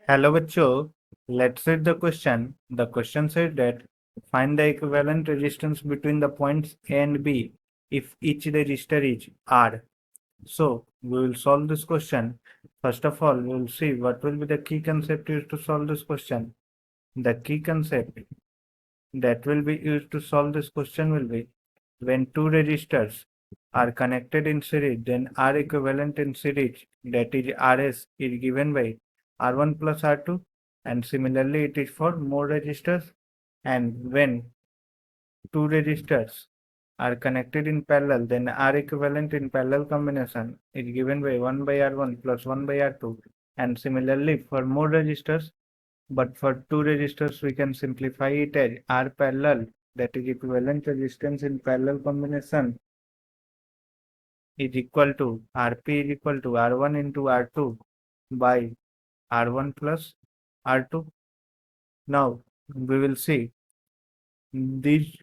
Hello बच्चों, let's read the question. The question said that find the equivalent resistance between the points A and B if each resistor is R. So we will solve this question. First of all, we will see what will be the key concept used to solve this question. The key concept that will be used to solve this question will be when two resistors are connected in series, then R equivalent in series, that is Rs, is given by R1 plus R2, and similarly it is for more resistors. And when two resistors are connected in parallel, then R equivalent in parallel combination is given by 1 by R1 plus 1 by R2, and similarly for more resistors, but for two resistors we can simplify it as R parallel, that is equivalent resistance in parallel combination is equal to Rp is equal to R1 into R2 by R1 plus R2. Now we will see these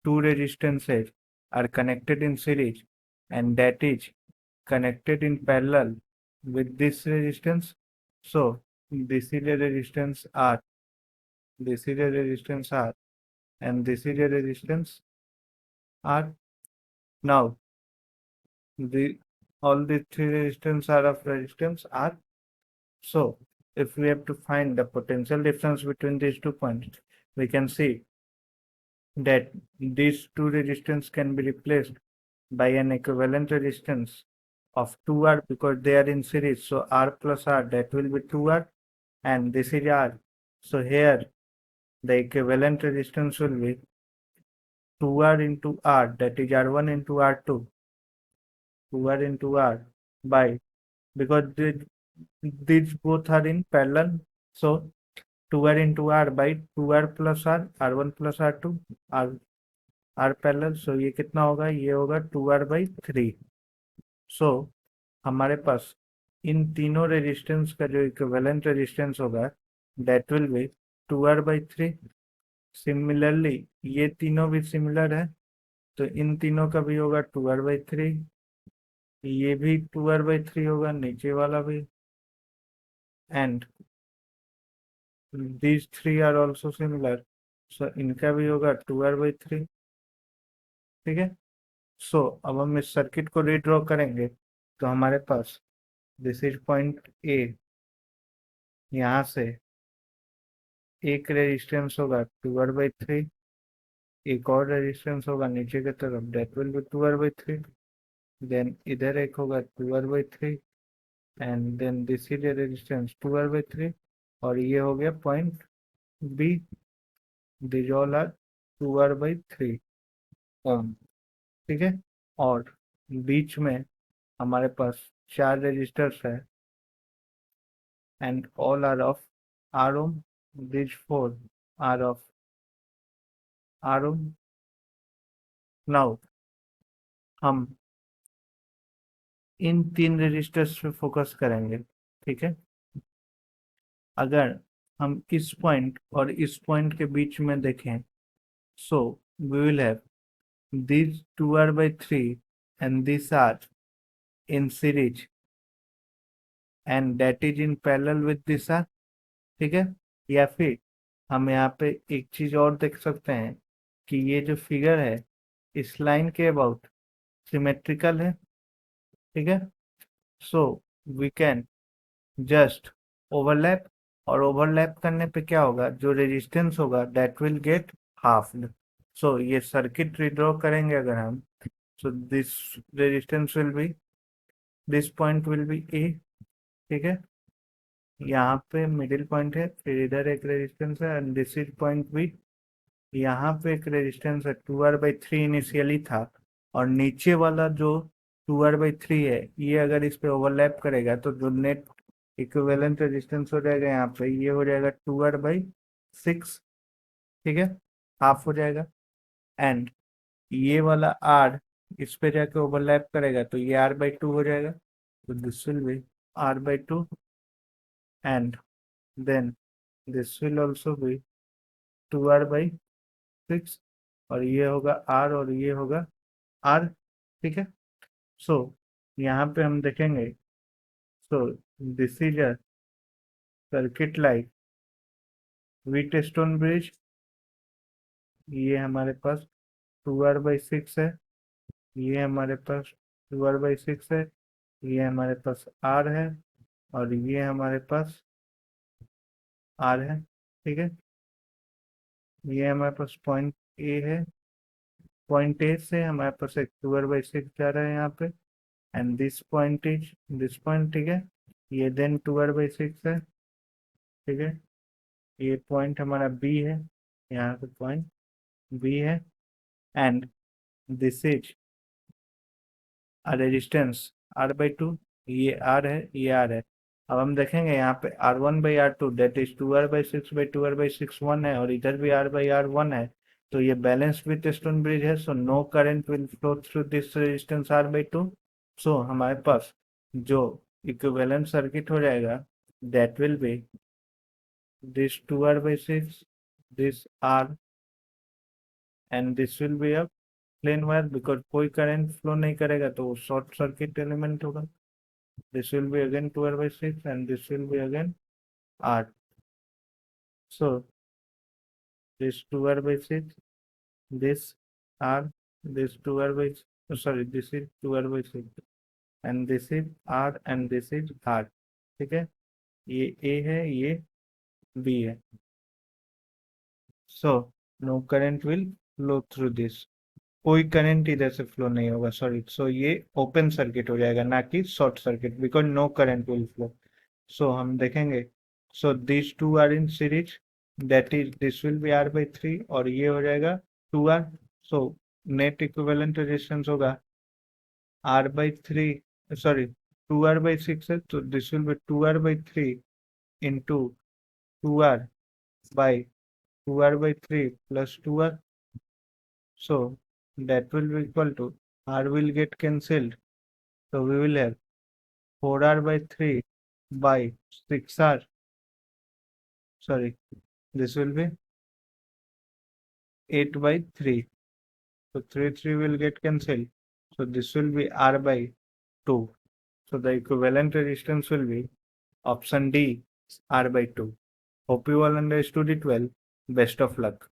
two resistances are connected in series, and that is connected in parallel with this resistance. So this is a resistance R, this is a resistance R, and this is a resistance R. Now the all the three resistance are of resistance R. So if we have to find the potential difference between these 2 points, we can see that these two resistance can be replaced by an equivalent resistance of 2R because they are in series. So R plus R, that will be 2R, and this is R. So here the equivalent resistance will be 2R into R, that is R1 into R2, 2R into R by, because these both are in parallel, so 2R into R by 2R plus R, R1 plus R2, R parallel. So ये कितना होगा, ये होगा 2R/3. सो हमारे पास इन तीनों resistance का जो equivalent resistance होगा that will B 2R/3. Similarly ये तीनों भी सिमिलर है, तो इन तीनों का भी होगा 2R/3. ये भी 2R/3 होगा, नीचे वाला भी, and these three are also similar, so इनका भी होगा 2R/3. ठीक है. सो अब हम इस सर्किट को रीड्रॉ करेंगे, तो हमारे पास दिस इज पॉइंट ए, यहाँ से एक रेजिस्टेंस होगा 2R/3, एक और रेजिस्टेंस होगा नीचे की तरफ, that will B 2R/3. Then इधर एक होगा 2R/3, and then this is a resistance 2R/3, और ये हो गया point B. This all are 2R/3 ohm. ठीक है. और बीच में हमारे पास चार रेजिस्टर्स है, and all are of R ohm. These four are of R ohm. Now हम इन तीन रेजिस्टर्स पे फोकस करेंगे. ठीक है. अगर हम इस पॉइंट और इस पॉइंट के बीच में देखें, so we will have these 2R/3 and these are in series and that is in parallel with this R. ठीक है. या फिर हम यहाँ पे एक चीज और देख सकते हैं कि ये जो फिगर है इस लाइन के अबाउट सिमेट्रिकल है. ठीक है. So we can just overlap, और ओवरलैप करने पे क्या होगा, जो रेजिस्टेंस होगा that will get halved. So ये सर्किट रिड्रॉ करेंगे अगर हम, so this resistance will be, this point will be A. ठीक है. यहाँ पे मिडिल पॉइंट है, फिर इधर एक रेजिस्टेंस है, and this is point B. यहाँ पे एक रेजिस्टेंस है 2R/3 इनिशियली था, और नीचे वाला जो 2R/3 है ये अगर इस पे ओवरलैप करेगा तो जो नेट इक्विवेलेंट रेजिस्टेंस हो जाएगा यहाँ पे, ये हो जाएगा 2R/6. ठीक है. हाफ हो जाएगा, एंड ये वाला R इस पे जाके ओवरलैप करेगा तो ये R/2 हो जाएगा. तो this will be R/2, and then this will also be 2R/6, और ये होगा R और ये होगा R. ठीक है. सो यहाँ पे हम देखेंगे, so this is circuit like Wheatstone bridge, ये हमारे पास 2r/6 है, ये हमारे पास 2r/6 है, ये हमारे पास r है, और ये हमारे पास r है। ठीक है, ये हमारे पास पॉइंट ए है, पॉइंट ए से हमारे पास एक 2r/6 जा रहा है यहाँ पे, and this point is this point. ठीक है, ये देन 2r/6 है। ठीक है, ये पॉइंट हमारा बी है, यहाँ पे पॉइंट बी है, and this is resistance r/2, ये r है, ये r है। अब हम देखेंगे यहाँ पे r1/r2 दैट इज 2r/6/2r/6 1 है, और इधर भी r/r 1 है, तो ये बैलेंस विथ स्टोन ब्रिज है, so no current will flow through this resistance r/2। So हमारे पास जो इक्विवेलेंट सर्किट हो जाएगा that will be this 2r/6, this r, and this will be a plain wire, because कोई current flow नहीं करेगा तो वो शॉर्ट सर्किट एलिमेंट होगा। This will be again 2r/6 and this will be again r। So this 2r/6, this r, this 2r/6, sorry, this is 2r/6, and this is r, and this is r। ठीक है, ये a है, ये b है, so no current will flow through this, कोई current इधर से flow नहीं होगा, सॉरी। सो ये ओपन सर्किट हो जाएगा, ना कि short circuit, because no current will flow. So हम देखेंगे, so this two are in series, that is this will be r/3, और ये हो जाएगा 2r। So net equivalent resistance होगा r/3, सॉरी 2r/6 है, तो this will B 2r/3 into 2r by 2r/3 plus 2r। So that will be equal to, r will get cancelled, so we will have 4r/3 by 6r, sorry, this will be 8/3, so 3 will get cancelled, so this will be r/2, so the equivalent resistance will be option D, r/2. Hope you all understood it well. Best of luck.